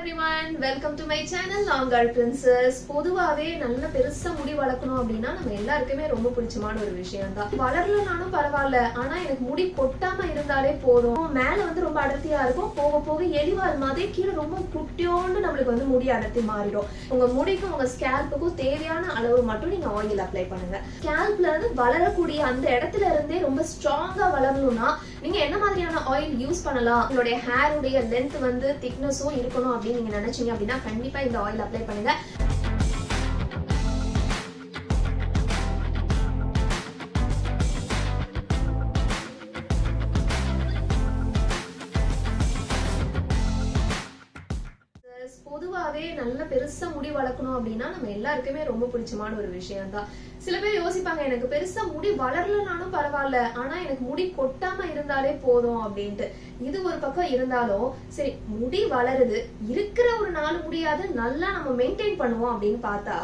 everyone, welcome to my channel Longar Princess. பொதுவாவே நல்ல பெருசா முடி வளர்க்கணும் அப்படினா நம்ம எல்லாருக்குமே ரொம்ப பிடிச்சமான ஒரு விஷயம் தான். வளரலனாலும் பரவாயில்லை, ஆனா எனக்கு முடி கொட்டாம இருந்தாலே போதும். மேல வந்து ரொம்ப அடர்த்தியா இருக்கும், போக போக எலிவால் மாதிரி கீழே ரொம்ப குட்டியோண்டு நம்மளுக்கு வந்து முடி அடர்த்தி மாறிடும். உங்க முடிக்கும் உங்க ஸ்கேல்ப்புக்கும் தேவையான அளவு மட்டும் நீங்க ஆயில் அப்ளை பண்ணுங்க. ஸ்கேல்ப்ல இருந்து வளரக்கூடிய அந்த இடத்துல இருந்தே ரொம்ப ஸ்ட்ராங்கா வளரணும்னா நீங்க என்ன மாதிரியான ஆயில் யூஸ் பண்ணலாம்? உங்களுடைய ஹேர் உடைய லென்த் வந்து திக்னஸும் இருக்கணும் அப்படின்னு நீங்க நினைச்சீங்க அப்படின்னா கண்டிப்பா இந்த ஆயில் அப்ளை பண்ணுங்க. பொதுவாவே நல்ல பெருசா முடி வளர்க்கணும் அப்படின்னா நம்ம எல்லாருக்குமே ரொம்ப பிடிச்சமான ஒரு விஷயம் தான். சில பேர் யோசிப்பாங்க, எனக்கு பெருசா முடி வளரலனாலும் பரவாயில்ல, ஆனா எனக்கு முடி கொட்டாம இருந்தாலே போதும் அப்படின்ட்டு. இது ஒரு பக்கம் இருந்தாலும் சரி, முடி வளருது, இருக்கிற ஒரு 4 முடியாவது நல்லா நம்ம மெயின்டைன் பண்ணுவோம் அப்படின்னு பார்த்தா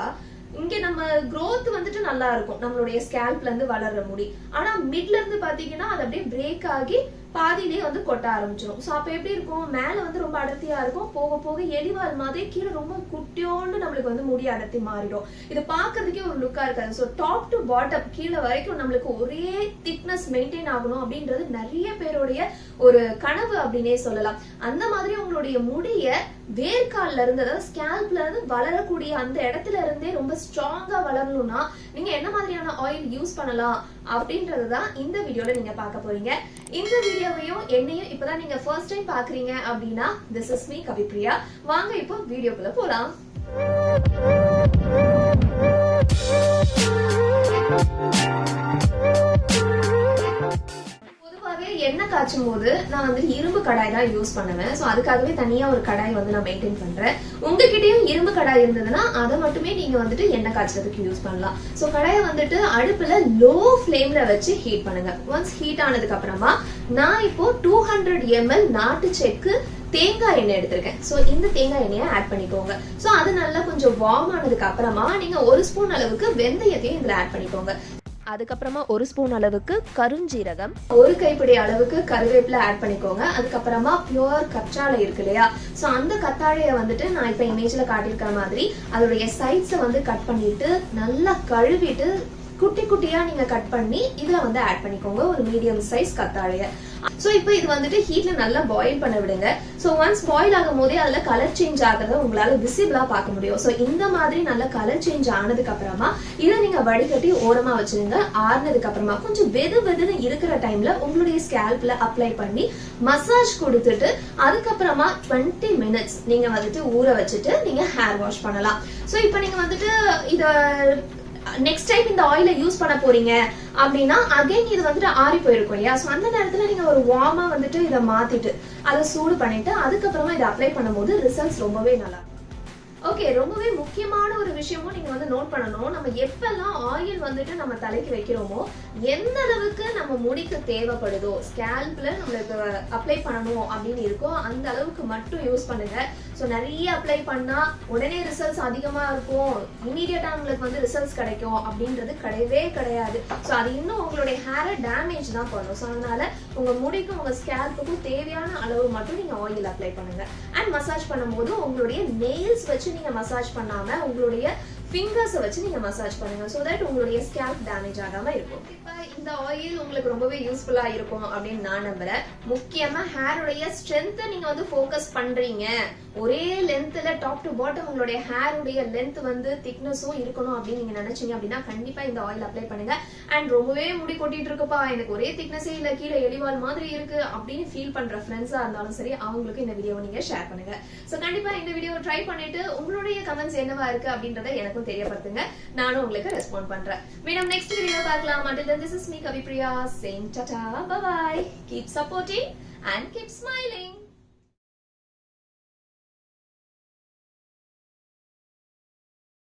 இங்க நம்ம growth வந்துட்டு நல்லா இருக்கும், நம்மளுடைய ஸ்கேல்ப்ல இருந்து வளர்ற முடி. ஆனா மிட்ல இருந்து பாத்தீங்கன்னா அது அப்படியே பிரேக் ஆகி பாதியிலே வந்து கொட்ட ஆரம்பிச்சிடும். சோ அப்ப எப்படி இருக்கும்? மேல வந்து ரொம்ப அடர்த்தியா இருக்கும், போக போக எலிவால் மாதிரி கீழே ரொம்ப குட்டியோண்டு நம்மளுக்கு வந்து முடி அடர்த்தி மாறிடும். இது பாக்குறதுக்கே ஒரு லுக்கா இருக்காது. சோ டாப் டு பாட்டம் கீழே வரைக்கும் நம்மளுக்கு ஒரே திக்னஸ் மெயின்டைன் ஆகணும் அப்படின்றது நிறைய பேருடைய ஒரு கனவு அப்படின்னே சொல்லலாம். அந்த மாதிரி உங்களுடைய முடிய வேர்க்கால்ல இருந்து, அதாவது ஸ்கேல்ப்ல இருந்து வளரக்கூடிய அந்த இடத்துல இருந்தே ரொம்ப ஸ்ட்ராங்கா வளரணும்னா நீங்க என்ன மாதிரியான ஆயில் யூஸ் பண்ணலாம் அப்படின்றதுதான் இந்த வீடியோல நீங்க பார்க்க போறீங்க. இந்த வீடியோவையும் என்னையும் இப்பதான் நீங்க ஃபர்ஸ்ட் டைம் பாக்குறீங்க அப்படின்னா this is me கவிப்ரியா. வாங்க இப்போ வீடியோக்குள்ள போலாம். எண்ணெய் காய்ச்சும் போது நான் வந்து இரும்பு கடாய் தான் யூஸ் பண்ணுவேன். சோ அதுக்காகவே தனியா ஒரு கடாய் வந்து நான் மெயின்டைன் பண்றேன். உங்ககிட்டயும் இரும்பு கடாய் இருந்ததுன்னா அதை மட்டுமே நீங்க வந்துட்டு எண்ணெய் காய்ச்சறதுக்கு யூஸ் பண்ணலாம். சோ கடாயை வந்துட்டு அடுப்புல லோ ஃப்ளேம்ல வச்சு ஹீட் பண்ணுங்க. ஒன்ஸ் ஹீட் ஆனதுக்கு அப்புறமா நான் இப்போ 200 ml நாட்டு செக்கு தேங்காய் எண்ணெய் எடுத்திருக்கேன். சோ இந்த தேங்காய் எண்ணெயை ஆட் பண்ணிக்கோங்க. சோ அது நல்லா கொஞ்சம் வார்ம் ஆனதுக்கு அப்புறமா நீங்க 1 ஸ்பூன் அளவுக்கு வெந்தயத்தையும் இதுல ஆட் பண்ணிக்கோங்க. அதுக்கப்புறமா 1 ஸ்பூன் அளவுக்கு கருஞ்சீரகம், 1 கைப்பிடி அளவுக்கு கருவேப்பிலை ஆட் பண்ணிக்கோங்க. அதுக்கப்புறமா பியூர் கற்றாழை இருக்கு இல்லையா, சோ அந்த கத்தாழையை வந்துட்டு நான் இப்ப இமேஜ்ல காட்டியிருக்கிற மாதிரி அதோடைய சைட்ஸை வந்து கட் பண்ணிட்டு நல்லா கழுவிட்டு குட்டி குட்டியா நீங்க கட் பண்ணி இதுல வந்து ஆட் பண்ணிக்கோங்க, ஒரு மீடியம் சைஸ் கத்தாழைய. சோ இப்போ இது வந்துட்டு ஹீட்ல நல்லா பாயில் பண்ண விடுங்க. சோ ஒன்ஸ் பாயில் ஆகும் போதே அதுல கலர் சேஞ்ச் ஆகிறத உங்களால விசிபிளா பார்க்க முடியும். சோ இந்த மாதிரி நல்ல கலர் சேஞ்ச் ஆனதுக்கு அப்புறமா இதை நீங்க வடிகட்டி ஓரமா வச்சிருங்க. ஆறுனதுக்கு அப்புறமா கொஞ்சம் வெதுன்னு இருக்கிற டைம்ல உங்களுடைய ஸ்கேல்ப்ல அப்ளை பண்ணி மசாஜ் கொடுத்துட்டு அதுக்கப்புறமா 20 minutes நீங்க வந்துட்டு ஊற வச்சுட்டு நீங்க ஹேர் வாஷ் பண்ணலாம். சோ இப்போ நீங்க வந்துட்டு இத நெக்ஸ்ட் டைம் இந்த ஆயில யூஸ் பண்ண போறீங்க அப்படின்னா அகைன் இது வந்துட்டு ஆறி போயிருக்கும் இல்லையா, சோ அந்த நேரத்துல நீங்க ஒரு வார்மா வந்துட்டு இதை மாத்திட்டு அதை சூடு பண்ணிட்டு அதுக்கப்புறமா இதை அப்ளை பண்ணும்போது ரிசல்ட்ஸ் ரொம்பவே நல்லா இருக்கும். ஓகே, ரொம்பவே முக்கியமான ஒரு விஷயமும் நீங்க வந்து நோட் பண்ணணும். நம்ம எப்பெல்லாம் ஆயில் வந்துட்டு நம்ம தலைக்கு வைக்கிறோமோ, எந்த அளவுக்கு நம்ம முடிக்கு தேவைப்படுதோ, ஸ்கேல்ப்ல நம்மளுக்கு அப்ளை பண்ணணும் அப்படின்னு இருக்கோ அந்த அளவுக்கு மட்டும் யூஸ் பண்ணுங்க. ஸோ நிறைய அப்ளை பண்ணா உடனே ரிசல்ட்ஸ் அதிகமா இருக்கும், இமீடியட்டா உங்களுக்கு வந்து ரிசல்ட்ஸ் கிடைக்கும் அப்படின்றது கிடையவே கிடையாது. ஸோ அது இன்னும் உங்களுடைய ஹேரை டேமேஜ் தான் பண்ணும். ஸோ அதனால உங்க முடிக்கும் உங்க ஸ்கேல்ப்புக்கும் தேவையான அளவு மட்டும் நீங்க ஆயில் அப்ளை பண்ணுங்க. அண்ட் மசாஜ் பண்ணும்போது உங்களுடைய நெயில்ஸ் வச்சு நீங்க மசாஜ் பண்ணாம உங்களுடைய ஃபிங்கர்ஸை வச்சு நீங்க மசாஜ் பண்ணுங்க. சோ தட் உங்களுடைய ஸ்கேல்ப் டேமேஜ் ஆகாம இருக்கும். இப்போ இந்த ஆயில் உங்களுக்கு ரொம்பவே யூஸ்ஃபுல்லா இருக்கும் அப்படின்னு நான் நம்புறேன். முக்கியமா ஹேருடைய ஸ்ட்ரென்த்தை நீங்க வந்து ஃபோக்கஸ் பண்றீங்க, ஒரே லென்த்ல டாப் டு பாட்டம் உங்களுடைய ஹேருடைய லென்த் வந்து திக்னஸும் இருக்கணும் அப்படின்னு நீங்க நினைச்சீங்க அப்படின்னா கண்டிப்பா இந்த ஆயில் அப்ளை பண்ணுங்க. அண்ட் ரொம்பவே முடி கொட்டிட்டு இருக்குப்பா, எனக்கு ஒரே திக்னஸே இல்ல, கீழே எலிவால் மாதிரி இருக்கு அப்படின்னு ஃபீல் பண்ற ஃப்ரெண்ட்ஸா இருந்தாலும் சரி, அவங்களுக்கு இந்த வீடியோவை நீங்க ஷேர் பண்ணுங்க. சோ கண்டிப்பா இந்த வீடியோ ட்ரை பண்ணிட்டு உங்களுடைய கமெண்ட்ஸ் என்னவா இருக்கு அப்படின்றத எனக்கும் தெரியப்படுத்துங்க, நானும் உங்களுக்கு ரெஸ்பாண்ட் பண்றேன். மீண்டும் நெக்ஸ்ட் வீடியோ பார்க்கலாம். Until then, this is me Kavipriya saying tata, bye bye, keep supporting and keep smiling.